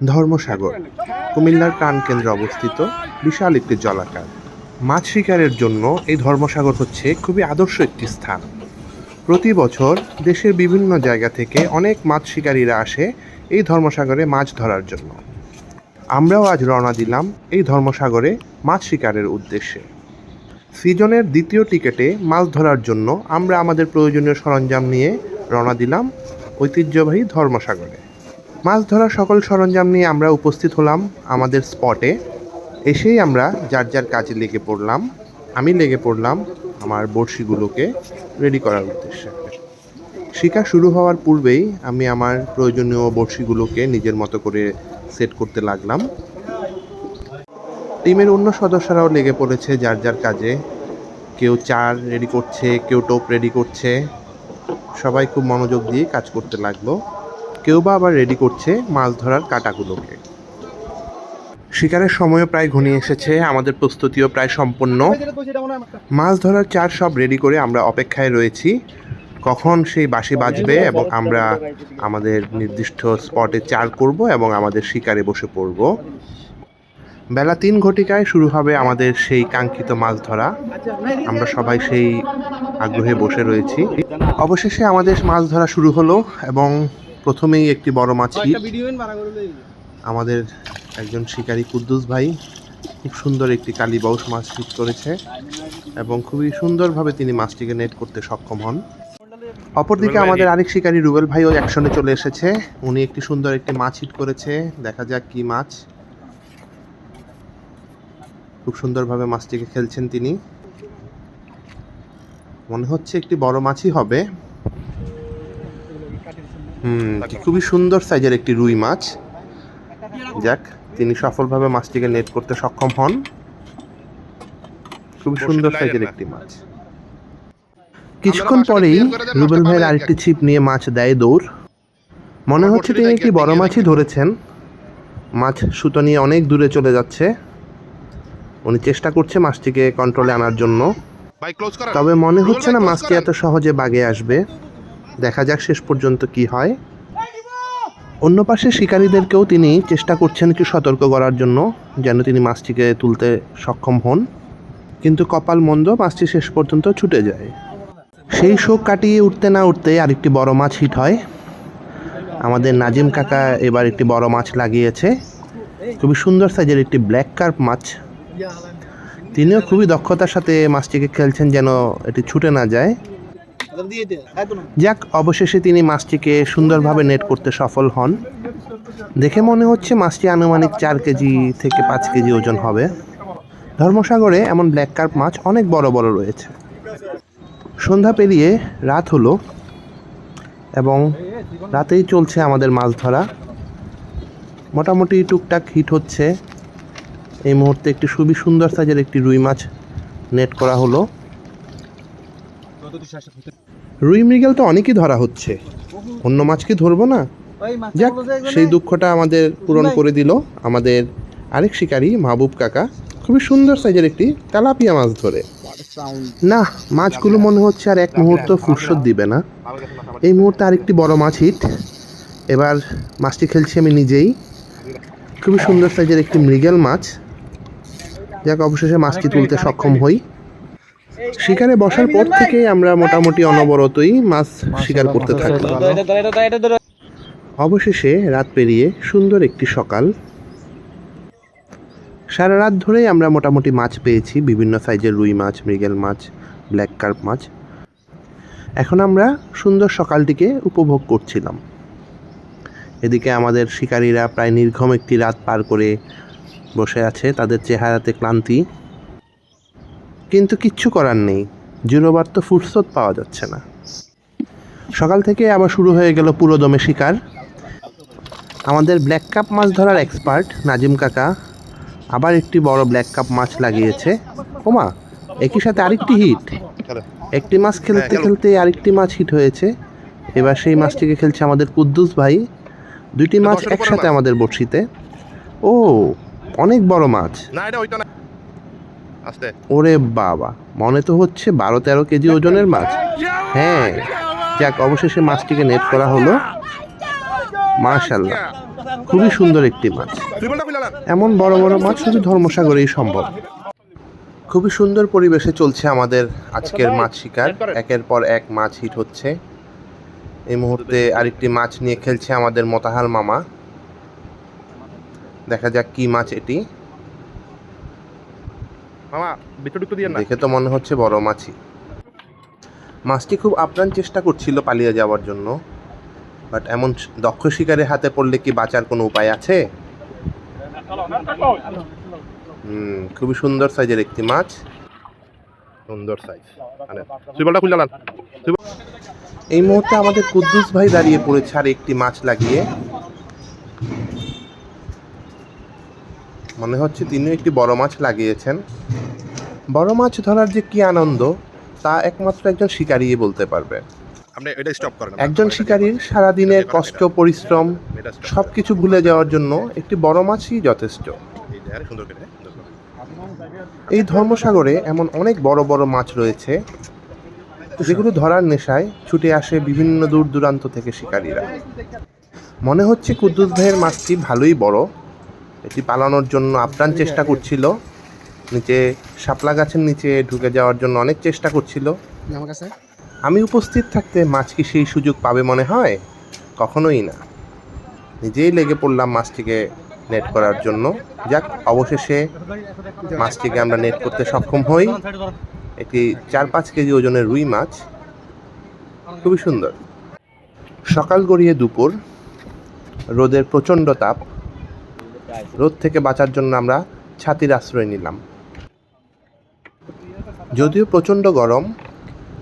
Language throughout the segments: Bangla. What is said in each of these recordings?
ধর্মসাগর কুমিল্লার প্রাণকেন্দ্রে অবস্থিত বিশাল একটি জলাকার। মাছ শিকারের জন্য এই ধর্মসাগর হচ্ছে খুবই আদর্শ একটি স্থান। প্রতি বছর দেশের বিভিন্ন জায়গা থেকে অনেক মাছ শিকারীরা আসে এই ধর্মসাগরে মাছ ধরার জন্য। আমরাও আজ রওনা দিলাম এই ধর্মসাগরে মাছ শিকারের উদ্দেশ্যে। সিজনের দ্বিতীয় টিকেটে মাছ ধরার জন্য আমরা আমাদের প্রয়োজনীয় সরঞ্জাম নিয়ে রওনা দিলাম ঐতিহ্যবাহী ধর্মসাগরে। মাছ ধরার সকল সরঞ্জাম নিয়ে আমরা উপস্থিত হলাম আমাদের স্পটে। এসেই আমরা যার যার কাজে লেগে পড়লাম। আমি লেগে পড়লাম আমার বড়শিগুলোকে রেডি করার উদ্দেশ্যে। শিকার শুরু হওয়ার পূর্বেই আমি আমার প্রয়োজনীয় বড়শিগুলোকে নিজের মতো করে সেট করতে লাগলাম। টিমের অন্য সদস্যরাও লেগে পড়েছে যার যার কাজে। কেউ চার রেডি করছে, কেউ টোপ রেডি করছে। সবাই খুব মনোযোগ দিয়ে কাজ করতে লাগলো। কেউ বা আবার রেডি করছে মাছ ধরার কাঁটাগুলোকে। শিকারের সময়ও প্রায় ঘনিয়ে এসেছে, আমাদের প্রস্তুতিও প্রায় সম্পন্ন। মাছ ধরার চার সব রেডি করে আমরা অপেক্ষায় রয়েছি কখন সেই বাঁশি বাজবে এবং আমরা আমাদের নির্দিষ্ট স্পটে চার করব এবং আমাদের শিকারে বসে পড়ব। বেলা 3 ঘটিকায় শুরু হবে আমাদের সেই কাঙ্ক্ষিত মাছ ধরা। আমরা সবাই সেই আগ্রহে বসে রয়েছি। অবশেষে আমাদের মাছ ধরা শুরু হলো এবং প্রথমেই একটি বড় মাছ হিট। আমাদের একজন শিকারী কুদ্দুস ভাই খুব সুন্দর একটি কালীবাউস মাছ হিট করেছে এবং খুবই সুন্দরভাবে তিনি মাছটিকে নেট করতে সক্ষম হন। অপরদিকে আমাদের আরেক শিকারী রুবেল ভাইও অ্যাকশনে চলে এসেছে। উনি একটি সুন্দর একটি মাছ হিট করেছে। দেখা যাক কি মাছ। খুব সুন্দরভাবে মাছটিকে খেলছেন তিনি। মনে হচ্ছে একটি বড় মাছই হবে। খুবই সুন্দর সাইজের একটি রুই মাছ। যাক, তিনি সফলভাবে মাছটিকে নেট করতে সক্ষম হন। খুবই সুন্দর সাইজের একটি মাছ। কিছুক্ষণ পরেই রুবেল ভাইয়ের আরেকটি ছিপ নিয়ে মাছ দেয় দৌড়। মনে হচ্ছে তিনি একটি বড় মাছই ধরেছেন। মাছ সুতো নিয়ে অনেক দূরে চলে যাচ্ছে। উনি চেষ্টা করছে মাছটিকে কন্ট্রোলে আনার জন্য, তবে মনে হচ্ছে না মাছটি এত সহজে বাগে আসবে। দেখা যাক শেষ পর্যন্ত কি হয়। অন্য পাশে শিকারীদেরকেও তিনি চেষ্টা করছেন একটু সতর্ক করার জন্য যেন তিনি মাছটিকে তুলতে সক্ষম হন, কিন্তু কপাল মন্দ, মাছটি শেষ পর্যন্ত ছুটে যায়। সেই শোক কাটিয়ে উঠতে না উঠতে আরেকটি বড় মাছ হিট হয়। আমাদের নাজিম কাকা এবার একটি বড় মাছ লাগিয়েছে। খুবই সুন্দর সাইজের একটি ব্ল্যাক কার্প মাছ। তিনিও খুবই দক্ষতার সাথে মাছটিকে খেলছেন যেন এটি ছুটে না যায়। যাক, অবশেষে তিনি মাছটিকে সুন্দরভাবে নেট করতে সফল হন। দেখে মনে হচ্ছে মাছটি আনুমানিক 4 কেজি থেকে 5 কেজি ওজন হবে। ধর্মসাগরে এমন ব্ল্যাক কার্প মাছ অনেক বড় বড় রয়েছে। সন্ধ্যা পেরিয়ে রাত হলো এবং রাতেই চলছে আমাদের মাছ ধরা। মোটামুটি টুকটাক হিট হচ্ছে। এই মুহূর্তে একটি খুবই সুন্দর সাইজের একটি রুই মাছ নেট করা হলো। রুই মৃগেল তো অনেকই ধরা হচ্ছে, অন্য মাছ কি ধরবো না? যাক, সেই দুঃখটা আমাদের পূরণ করে দিল আমাদের আরেক শিকারী মাহবুব কাকা। খুবই সুন্দর সাইজের একটি তেলাপিয়া মাছ ধরে। না, মাছগুলো মনে হচ্ছে আর এক মুহূর্ত ফুরসত দিবে না। এই মুহূর্তে আরেকটি বড় মাছ হিট। এবার মাছটি খেলছি আমি নিজেই। খুবই সুন্দর সাইজের একটি মৃগেল মাছ। যাক, অবশেষে মাছটি তুলতে সক্ষম হই। শিকারে বসার পর থেকে আমরা মোটামুটি অনবরতই মাছ শিকার করতে থাকি। অবশেষে রাত পেরিয়ে সুন্দর একটি সকাল। সারা রাত ধরেই আমরা মোটামুটি মাছ পেয়েছি, বিভিন্ন সাইজের রুই মাছ, মৃগেল মাছ, ব্ল্যাক কার্প মাছ। এখন আমরা সুন্দর সকালটিকে উপভোগ করছিলাম। এদিকে আমাদের শিকারীরা প্রায় নির্ঘুম একটি রাত পার করে বসে আছে, তাদের চেহারাতে ক্লান্তি। কিন্তু কিচ্ছু করার নেই, জিরোবার তো ফুরসত পাওয়া যাচ্ছে না। সকাল থেকে আবার শুরু হয়ে গেল পুরোদমে শিকার। আমাদের ব্ল্যাক কাপ মাছ ধরার এক্সপার্ট নাজিম কাকা আবার একটি বড় ব্ল্যাক কাপ মাছ লাগিয়েছে। ওমা, একই সাথে আরেকটি হিট। একটি মাছ খেলতে খেলতে আরেকটি মাছ হিট হয়েছে। এবার সেই মাছটিকে খেলছে আমাদের কুদ্দুস ভাই। দুইটি মাছ একসাথে আমাদের বড়শিতে। ও, অনেক বড় মাছ। ওরে বাবা, মনে তো হচ্ছে 12-13 কেজি ওজনের মাছ। হ্যাঁ, যাক, অবশেষে মাছটিকে নেট করা হলো। মাশাআল্লাহ, খুবই সুন্দর একটি মাছ। এমন বড় বড় মাছ শুধু ধর্মসাগরেই সম্ভব। খুবই সুন্দর পরিবেশে চলছে আমাদের আজকের মাছ শিকার। একের পর এক মাছ হিট হচ্ছে। এই মুহূর্তে আরেকটি মাছ নিয়ে খেলছে আমাদের মোতাহার মামা। দেখা যাক কি মাছ এটি। দেখে তো মনে হচ্ছে বড় মাছই। মাছটি খুব আপ্রাণ চেষ্টা করছিল পালিয়ে যাওয়ার জন্য, বাট এমন দক্ষ শিকারের হাতে পড়লে কি বাঁচার কোনো উপায় আছে? খুবই সুন্দর সাইজের একটি মাছ। সুন্দর সাইজ। এই মুহূর্তে আমাদের কুদ্দুস ভাই দাঁড়িয়ে পড়েছে আর একটি মাছ লাগিয়ে। মনে হচ্ছে তিনিও একটি বড় মাছ লাগিয়েছেন। বড় মাছ ধরার যে কি আনন্দ তা একমাত্র একজন শিকারী বলতে পারবে। একজন শিকারীর সারাদিনের কষ্ট পরিশ্রম সবকিছু ভুলে যাওয়ার জন্য একটি বড় মাছই যথেষ্ট। এই ধর্মসাগরে এমন অনেক বড় বড় মাছ রয়েছে যেগুলো ধরার নেশায় ছুটে আসে বিভিন্ন দূর দূরান্ত থেকে শিকারীরা। মনে হচ্ছে কুদ্দুস ভাইয়ের মাছটি ভালোই বড়। এটি পালানোর জন্য আপ্রাণ চেষ্টা করছিল, নিচে শাপলা গাছের নিচে ঢুকে যাওয়ার জন্য অনেক চেষ্টা করছিল। আমি উপস্থিত থাকতে মাছ কি সেই সুযোগ পাবে মনে হয়? কখনোই না। নিজেই লেগে পড়লাম মাছটিকে নেট করার জন্য। যাক, অবশেষে মাছটিকে আমরা নেট করতে সক্ষম হই। একটি 4-5 কেজি ওজনের রুই মাছ, খুবই সুন্দর। সকাল গড়িয়ে দুপুর, রোদের প্রচণ্ড তাপ। রোদ থেকে বাঁচার জন্য আমরা ছাতির আশ্রয় নিলাম। যদিও প্রচণ্ড গরম,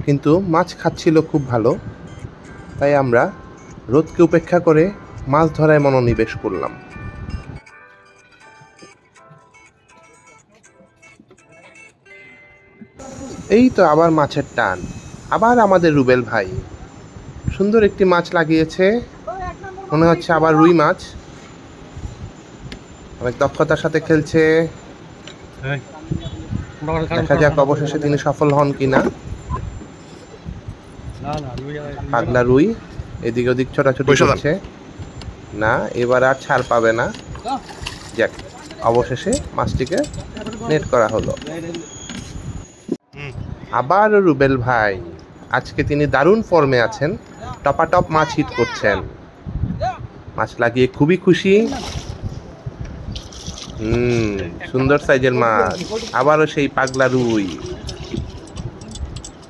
কিন্তু মাছ খাচ্ছিল খুব ভালো, তাই আমরা রোদকে উপেক্ষা করে মাছ ধরায় মনোনিবেশ করলাম। এই তো আবার মাছের টান, আবার আমাদের রুবেল ভাই সুন্দর একটি মাছ লাগিয়েছে। মনে হচ্ছে আবার রুই মাছ। অনেক দক্ষতার সাথে খেলছে। দেখা যাক অবশেষে তিনি সফল হন কিনা। পাগলা রুই এদিক ওদিক ছোটাছুটি করছে না, এবার আর ছাড় পাবে না। যাক, অবশেষে মাছটিকে নেট করা হলো। আবার রুবেল ভাই, আজকে তিনি দারুণ ফর্মে আছেন, টপাটপ মাছ হিট করছেন। মাছ লাগিয়ে খুবই খুশি। সুন্দর সাইজের মাছ, আবারও সেই পাগলা রুই।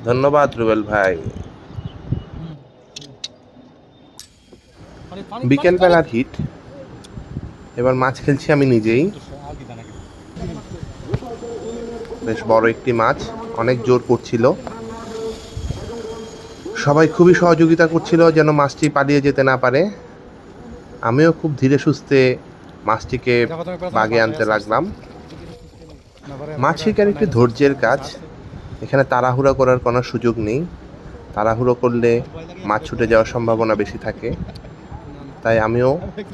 ধন্যবাদ রুবেল ভাই। বিকেল বেলার হিট, এবার মাছ খেলছি আমি নিজেই। বেশ বড় একটি মাছ, অনেক জোর করছিল। সবাই খুবই সহযোগিতা করছিল যেন মাছটি পালিয়ে যেতে না পারে। আমিও খুব ধীরে সুস্থে মাছটিকে বাগে আনতে লাগলাম। মাছ শিকার একটি ধৈর্যের কাজ, এখানে তাড়াহুড়ো করার কোনো সুযোগ নেই। তাড়াহুড়ো করলে মাছ ছুটে যাওয়ার সম্ভাবনা বেশি থাকে। তাই আমিও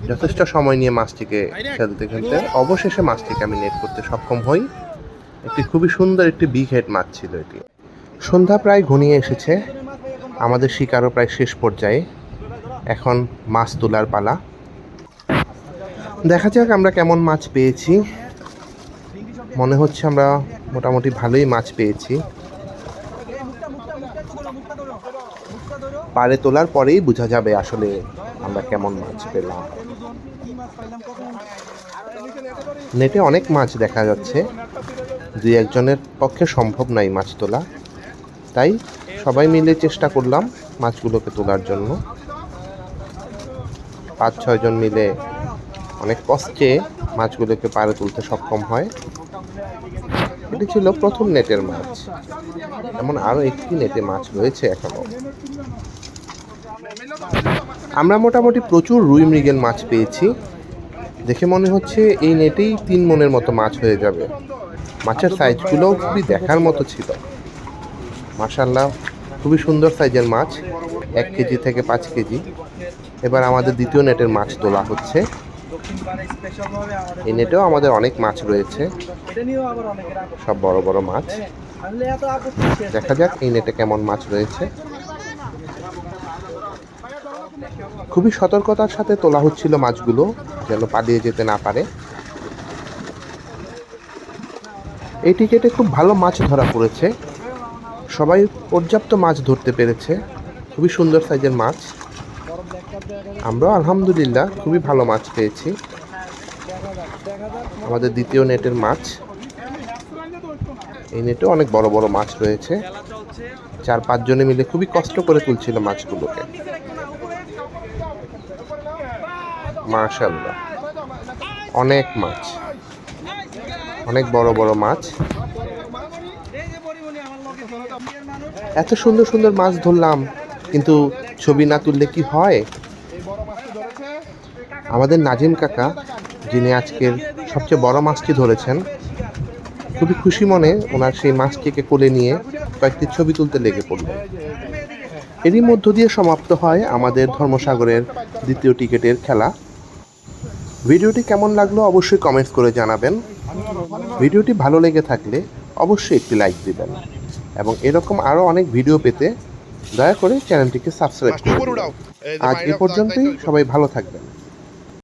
যথেষ্ট সময় নিয়ে মাছটিকে খেলতে খেলতে অবশেষে মাছটিকে আমি নেট করতে সক্ষম হই। একটি খুবই সুন্দর একটি বিগ হেড মাছ ছিল এটি। সন্ধ্যা প্রায় ঘনিয়ে এসেছে, আমাদের শিকারও প্রায় শেষ পর্যায়ে। এখন মাছ তোলার পালা। দেখা যাক আমরা কেমন মাছ পেয়েছি। মনে হচ্ছে আমরা মোটামুটি ভালোই মাছ পেয়েছি। পাড়ে তোলার পরেই বোঝা যাবে আসলে আমরা কেমন মাছ পেলাম। নেটে অনেক মাছ দেখা যাচ্ছে, 2-1 জনের পক্ষে সম্ভব নয় মাছ তোলা, তাই সবাই মিলে চেষ্টা করলাম মাছগুলোকে তোলার জন্য। 5-6 জন মিলে অনেক কষ্টে মাছগুলোকে পাড়ে তুলতে সক্ষম হয়। এটি ছিল প্রথম নেটের মাছ, এমন আরও একটি নেটে মাছ রয়েছে এখনো। আমরা মোটামুটি প্রচুর রুই মৃগেল মাছ পেয়েছি। দেখে মনে হচ্ছে এই নেটেই 3 মনের মতো মাছ হয়ে যাবে। মাছের সাইজগুলোও খুবই দেখার মতো ছিল। মাশাআল্লাহ, খুবই সুন্দর সাইজের মাছ, 1 কেজি থেকে 5 কেজি। এবার আমাদের দ্বিতীয় নেটের মাছ তোলা হচ্ছে। এই নেটেও আমাদের অনেক মাছ রয়েছে, সব বড় বড় মাছ। দেখা যাক এই নেটে কেমন মাছ রয়েছে। খুবই সতর্কতার সাথে তোলা হচ্ছিল মাছগুলো, যেন পালিয়ে যেতে না পারে। এই টিকেটে খুব ভালো মাছ ধরা পড়েছে, সবাই পর্যাপ্ত মাছ ধরতে পেরেছে। খুবই সুন্দর সাইজের মাছ। আমরা আলহামদুলিল্লাহ খুবই ভালো মাছ পেয়েছি। আমাদের দ্বিতীয় নেটের মাছ। এই নেটে অনেক বড় বড় মাছ রয়েছে। 4-5 জনে মিলে খুবই কষ্ট করে তুলছিল মাছগুলোকে। মাশাআল্লাহ, অনেক মাছ, অনেক বড় বড় মাছ। এত সুন্দর সুন্দর মাছ ধরলাম, কিন্তু ছবি না তুললে কি হয়? আমাদের নাজিম কাকা, যিনি আজকের সবচেয়ে বড় মাছটি ধরেছেন, খুবই খুশি মনে ওনার সেই মাছটিকে কোলে নিয়ে কয়েকটি ছবি তুলতে লেগে পড়লেন। এরই মধ্য দিয়ে সমাপ্ত হয় আমাদের ধর্মসাগরের দ্বিতীয় টিকেটের খেলা। ভিডিওটি কেমন লাগলো অবশ্যই কমেন্টস করে জানাবেন। ভিডিওটি ভালো লেগে থাকলে অবশ্যই একটি লাইক দিবেন, এবং এরকম আরও অনেক ভিডিও পেতে দয়া করে চ্যানেলটিকে সাবস্ক্রাইব করুন। আজ এ পর্যন্তই, সবাই ভালো থাকবেন।